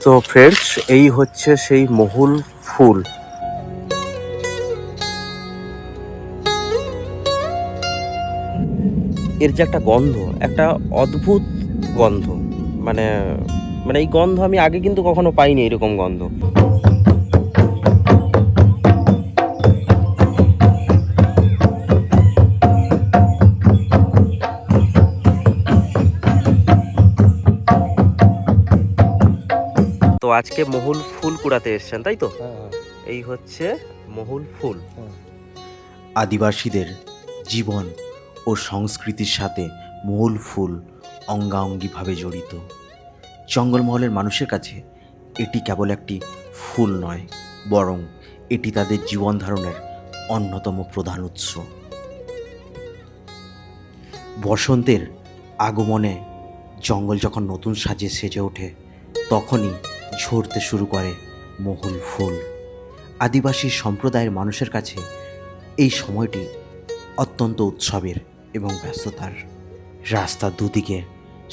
তো ফ্রেন্ডস, এই হচ্ছে সেই মহুল ফুল। এর যে একটা গন্ধ, একটা অদ্ভুত গন্ধ, মানে মানে এই গন্ধ আমি আগে কিন্তু কখনো পাইনি, এরকম গন্ধ। তো আজকে মহুল ফুল কুড়াতে এসেছেন, তাই তো? এই হচ্ছে মহুল ফুল। আদিবাসীদের জীবন ও সংস্কৃতির সাথে মহুল ফুল অঙ্গাঙ্গিভাবে জড়িত। জঙ্গলমহলের মানুষের কাছে এটি কেবল একটি ফুল নয়, বরং এটি তাদের জীবন ধারণের অন্যতম প্রধান উৎস। বসন্তের আগমনে জঙ্গল যখন নতুন সাজে সেজে ওঠে, তখনই ঝরতে শুরু করে মহুল ফুল। আদিবাসী সম্প্রদায়ের মানুষের কাছে এই সময়টি অত্যন্ত উৎসবের এবং ব্যস্ততার। রাস্তার দুদিকে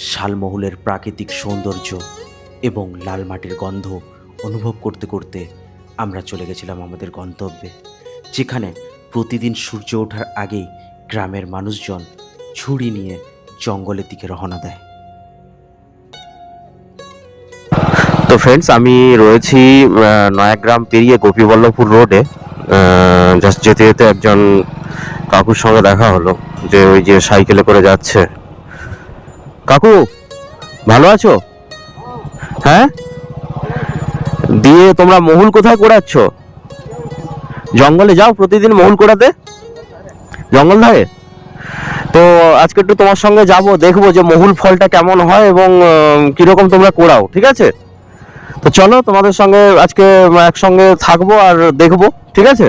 শালমহুলের প্রাকৃতিক সৌন্দর্য এবং লাল মাটির গন্ধ অনুভব করতে করতে আমরা চলে গেছিলাম আমাদের গন্তব্যে, যেখানে প্রতিদিন সূর্য ওঠার আগেই গ্রামের মানুষজন ঝুড়ি নিয়ে জঙ্গলের দিকে রওনা দেয়। তো ফ্রেন্ডস, আমি রয়েছি নয়াগ্রাম পেরিয়ে গোপীবল্লভপুর রোডে। জাস্ট যেতে যেতে একজন কাকুর সঙ্গে দেখা হলো, যে ওই যে সাইকেলে করে যাচ্ছে। কাকু, ভালো আছো? হ্যাঁ, দিয়ে তোমরা মহুল কোথায় কোড়াচ্ছ? জঙ্গলে যাও প্রতিদিন মহুল কোড়াতে, জঙ্গল ধারে? তো আজকে একটু তোমার সঙ্গে যাব, দেখবো যে মহুল ফলটা কেমন হয় এবং কিরকম তোমরা কোড়াও, ঠিক আছে? তো চলো, তোমাদের সঙ্গে আজকে একসঙ্গে থাকবো আর দেখবো, ঠিক আছে?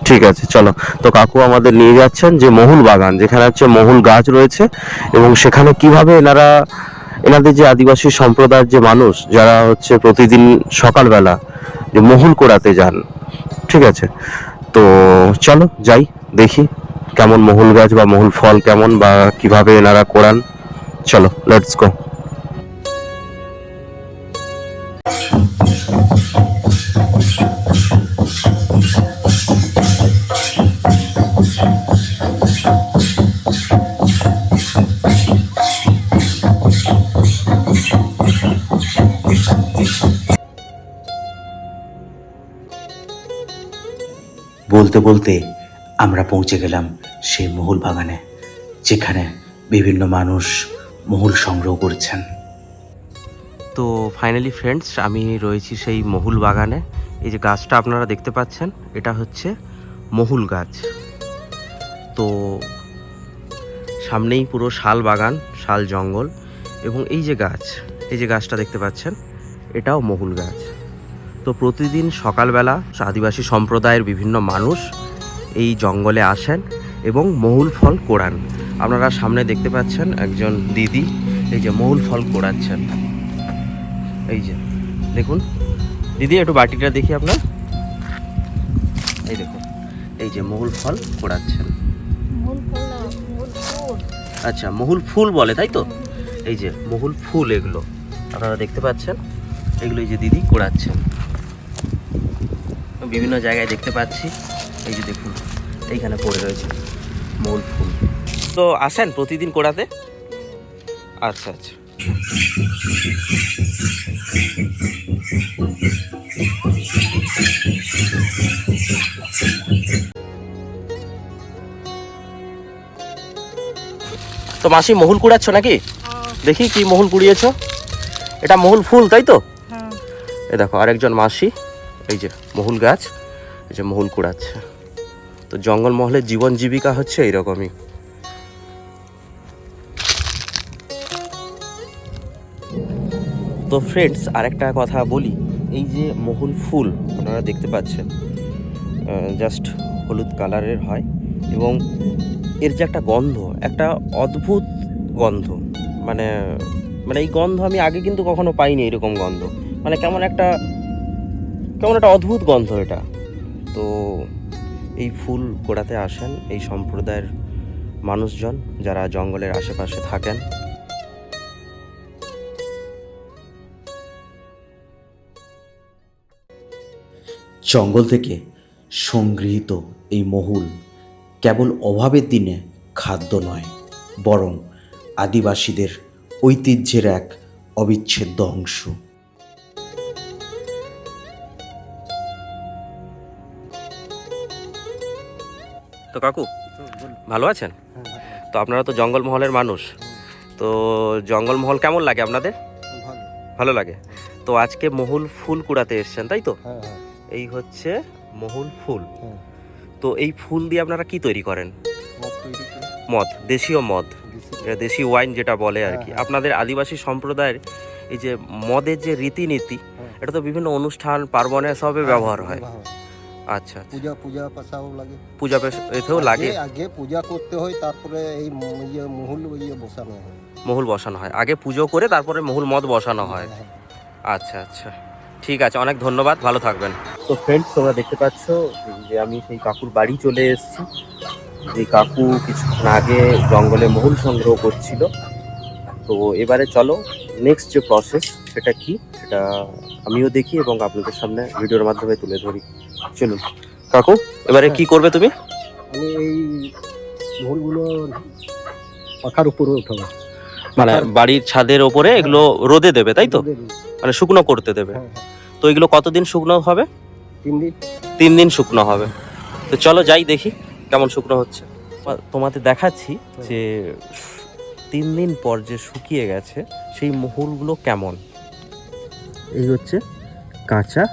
ঠিক আছে, চলো। তো কাকু আমাদের নিয়ে যাচ্ছেন যে মহুল বাগান, যেখানে হচ্ছে মহুল গাছ রয়েছে, এবং সেখানে কিভাবে এনাদের যে আদিবাসী সম্প্রদায়ের যে মানুষ, যারা হচ্ছে প্রতিদিন সকালবেলা যে মহুল কোড়াতে যান, ঠিক আছে? তো চলো যাই, দেখি কেমন মহুল গাছ বা মহুল ফল কেমন, বা কিভাবে এনারা কোড়ান। চলো, লেটস গো। বলতে বলতে আমরা পৌঁছে গেলাম সেই মহুল বাগানে, যেখানে বিভিন্ন মানুষ মহুল সংগ্রহ করছেন। তো ফাইনালি ফ্রেন্ডস, আমি রয়েছি সেই মহুল বাগানে। এই যে গাছটা আপনারা দেখতে পাচ্ছেন, এটা হচ্ছে মহুল গাছ। তো সামনেই পুরো শাল বাগান, শাল জঙ্গল, এবং এই যে গাছ, এই যে গাছটা দেখতে পাচ্ছেন, এটাও মহুল গাছ। তো প্রতিদিন সকালবেলা আদিবাসী সম্প্রদায়ের বিভিন্ন মানুষ এই জঙ্গলে আসেন এবং মহুল ফল কোড়ান। আপনারা সামনে দেখতে পাচ্ছেন একজন দিদি এই যে মহুল ফল কোড়াচ্ছেন। এই যে দেখুন দিদি, একটু বাটিটা দেখি আপনার। এই দেখুন, এই যে মহুল ফল কোড়াচ্ছেন। আচ্ছা, মহুল ফুল বলে, তাই তো? এই যে মহুল ফুল, এগুলো আপনারা দেখতে পাচ্ছেন, এগুলো এই যে দিদি কোড়াচ্ছেন। বিভিন্ন জায়গায় দেখতে পাচ্ছি, এই যে দেখুন এইখানে পড়ে রয়েছে মহুল ফুল। তো আসেন প্রতিদিন কোড়াতে? আচ্ছা আচ্ছা। তো মাসি মহুল কুড়াচ্ছ নাকি? দেখি কি মহুল কুড়িয়েছো। এটা মহুল ফুল, তাই তো? এই দেখো আরেকজন মাসি, এই যে মহুল গাছ, এই যে মহুল কুড়াচ্ছে। তো জঙ্গলমহলের জীবন জীবিকা হচ্ছে এইরকমই। তো ফ্রেন্ডস, আরেকটা কথা বলি, এই যে মহুল ফুল আপনারা দেখতে পাচ্ছেন, জাস্ট হলুদ কালারের হয়, এবং এর যে একটা গন্ধ, একটা অদ্ভুত গন্ধ, মানে মানে এই গন্ধ আমি আগে কিন্তু কখনো পাইনি, এরকম গন্ধ, মানে কেমন একটা অদ্ভুত গন্ধ এটা। তো এই ফুল কোড়াতে আসেন এই সম্প্রদায়ের মানুষজন, যারা জঙ্গলের আশেপাশে থাকেন। জঙ্গল থেকে সংগৃহীত এই মহুল কেবল অভাবের দিনে খাদ্য নয়, বরং আদিবাসীদের ঐতিহ্যের এক অবিচ্ছেদ্য অংশ। তো কাকু ভালো আছেন? তো আপনারা তো জঙ্গলমহলের মানুষ, তো জঙ্গলমহল কেমন লাগে আপনাদের? ভালো লাগে। তো আজকে মহুল ফুল কুড়াতে এসেছেন, তাই তো? এই হচ্ছে মহুল ফুল। তো এই ফুল দিয়ে আপনারা কি তৈরি করেন? মদ, দেশীয় মদ, এটা দেশি ওয়াইন যেটা বলে আর কি। আপনাদের আদিবাসী সম্প্রদায়ের এই যে মদের যে রীতিনীতি, এটা তো বিভিন্ন অনুষ্ঠান পার্বণে সবে ব্যবহার হয়। আচ্ছা, পূজা পাশাও লাগে, পূজা এতেও লাগে। আগে পূজা করতে হয়, তারপরে এই মহুল বসানো হয়। মহুল বসানো হয়, আগে পুজো করে তারপরে মহুল মদ বসানো হয়। আচ্ছা আচ্ছা, ঠিক আছে, অনেক ধন্যবাদ, ভালো থাকবেন। তো ফ্রেন্ডস, তোমরা দেখতে পাচ্ছ যে আমি সেই কাকুর বাড়ি চলে এসেছি। যে কাকু কিছুক্ষণ আগে জঙ্গলে মহুল সংগ্রহ করছিল। তো এবারে চলো নেক্সট যে প্রসেস সেটা কি সেটা আমিও দেখি এবং আপনাদের সামনে ভিডিওর মাধ্যমে তুলে ধরি। চলুন কাকু, এবারে কি করবে তুমি? আমি এই মহুলগুলো পাখার উপরে উঠাবো, মানে বাড়ির ছাদের ওপরে এগুলো রোদে দেবে, তাই তো? মানে শুকনো করতে দেবে। তো এগুলো কতদিন শুকনো হবে? 3 দিন। 3 দিন শুকনো হবে। তো চলো যাই দেখি কেমন শুকনো হচ্ছে। তোমাদের দেখাচ্ছি যে 3 দিন পর যে শুকিয়ে গেছে সেই মহুলগুলো কেমন। এই হচ্ছে কাঁচা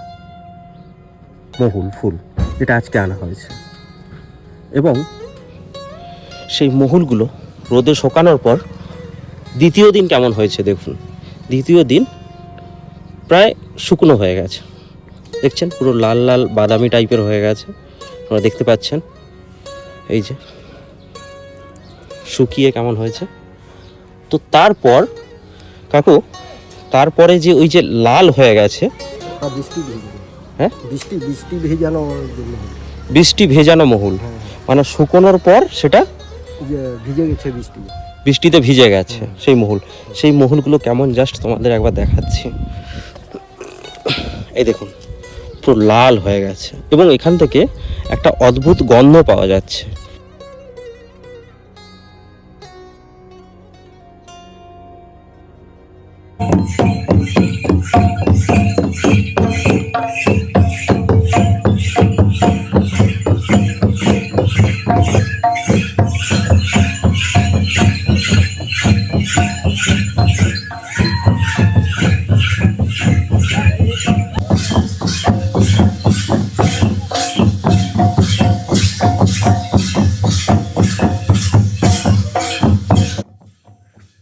মহুল ফুল, যেটা আজকে আনা হয়েছে। এবং সেই মহুলগুলো রোদে শুকানোর পর দ্বিতীয় দিন কেমন হয়েছে দেখুন। দ্বিতীয় দিন প্রায় শুকনো হয়ে গেছে, দেখছেন পুরো লাল লাল বাদামি টাইপের হয়ে গেছে, আপনারা দেখতে পাচ্ছেন। এই যে শুকিয়ে কেমন হয়েছে। তো তারপর কাকু, তারপরে যে ওই যে লাল হয়ে গেছে, হ্যাঁ বৃষ্টি ভেজানো জন্য, বৃষ্টি ভেজানো মহুল, মানে শুকোনোর পর সেটা ভিজে গেছে, বৃষ্টিতে ভিজে গেছে সেই মহুল। সেই মহুলগুলো কেমন জাস্ট তোমাদের একবার দেখাচ্ছি। এই দেখুন পুরো লাল হয়ে গেছে এবং এখান থেকে একটা অদ্ভুত গন্ধ পাওয়া যাচ্ছে।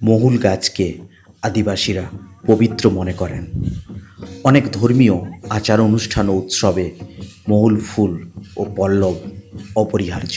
মহুল গাছকে আদিবাসীরা পবিত্র মনে করেন। অনেক ধর্মীয় আচার অনুষ্ঠান ও উৎসবে মহুল ফুল ও পল্লব অপরিহার্য।